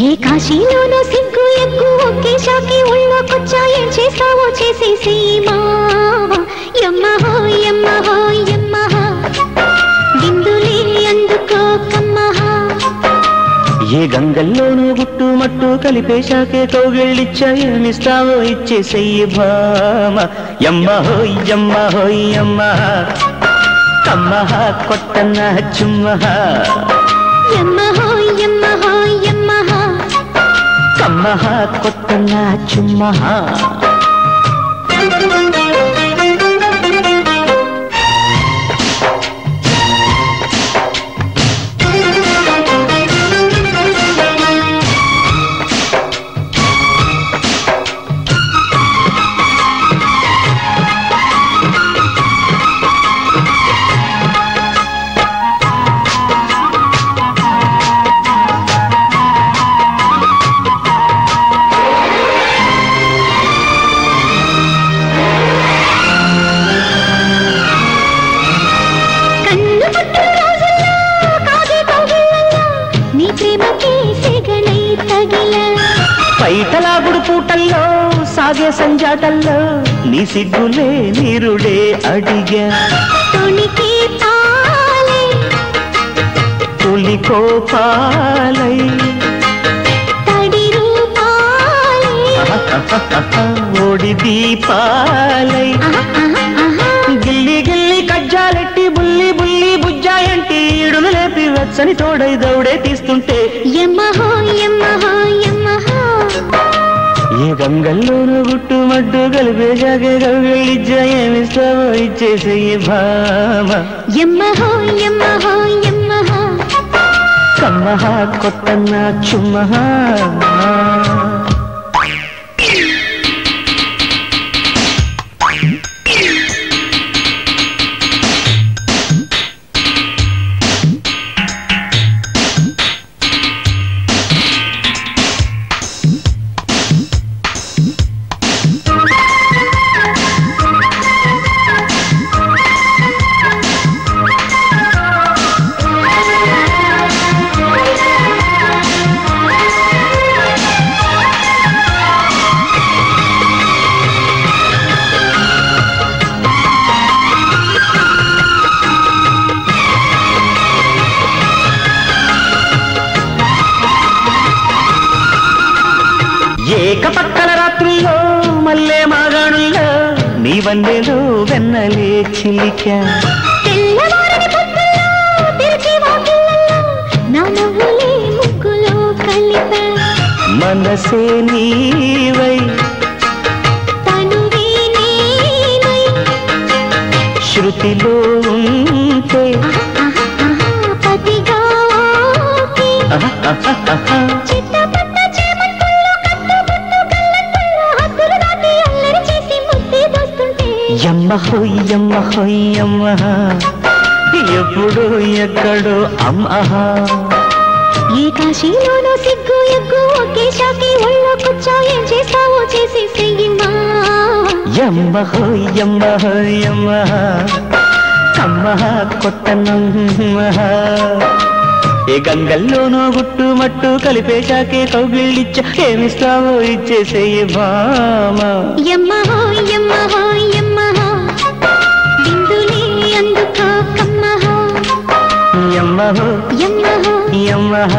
ఏ కాశీలోనో సిగ్గు ఎగ్గు ఒకే షాకి ఒళ్ళోకొచ్చా ఏం చేస్తావో చేసేసి మావా యమ్మహో యమ్మహో యమ్మహ బిందులే అందుకో కమ్మహ ఏ గంగల్లోనూ గుట్టు మట్టు కలిపేశాకే కౌగిళ్ళిచ్చా ఏమిస్తావో ఇచ్చేసెయ్యి భామ యమ్మహో యమ్మహో యమ్మహ కమ్మహ కొట్టన్న చుమ్మహ యమ్మహో యమ్మహో యమ్మహ కమ్మహ కొట్టన్న చుమ్మహ పైటలాగుడు పూటల్లో సాగే సంజాటల్లో నీ సిగ్గులే నీరుడే అడిగా తొణికి తాలే తొలి కోపాలై తడి రూపాలై ఓడి దీపాలై గిల్లి గిల్లి కజ్జాలెట్టి బుల్లి బుల్లి బుజ్జాయంటి ఈడులు లేపి వెచ్చని తోడై దౌడే తీస్తుంటే యమ్మహో యమ్మహో యమ్మహ ఏ గంగల్లోనూ గుట్టు మట్టు కలిపేశాకే కౌగిళ్ళిచ్చా ఏమిస్తావో ఇచ్చేసెయ్యి భామ యమ్మహో యమ్మహో యమ్మహ కమ్మహ కొట్టన్న చుమ్మహ ఏకపక్కల రాత్రుల్లో మల్లె మాగాణుల్లో నీ వన్నెలో వెన్నలే చిలిక తెల్లవారని పొద్దుల్లో తెరిచి వాకిళ్ళల్లో నా నవ్వులే ముగ్గులో కలిపా మనసే నీవై తనువే నీవై శృతిలో ఉంటే పతిగా ఓకే చిత్తపట్ట చేమంతుల్లో కట్టుబట్టు కళ్ళంతుల్లో హద్దులు దాటి అల్లరి చేసి ముద్దే దోస్తుంటే యమ్మహో యమ్మహో యమ్మహ ఎప్పుడు ఎక్కడో అమ్మహ ఏ కాశీలోనో సిగ్గు ఎగ్గు ఒకే షాకి ఒళ్ళోకొచ్చా ఏం చేస్తావో చేసేసెయ్యి మావా యమ్మహో యమ్మహో యమ్మహ కమ్మహ కొట్టనమ్మహ ఏ గంగల్లోనో గుట్టు మట్టు కలిపేశాకే కౌగిళ్ళిచ్చా ఏమిస్తావో ఇచ్చేసెయ్యి భామ యమ్మహో యమ్మహో యమ్మహ బిందులే అందుకో కమ్మహ యమ్మహో యమ్మహో యమ్మహ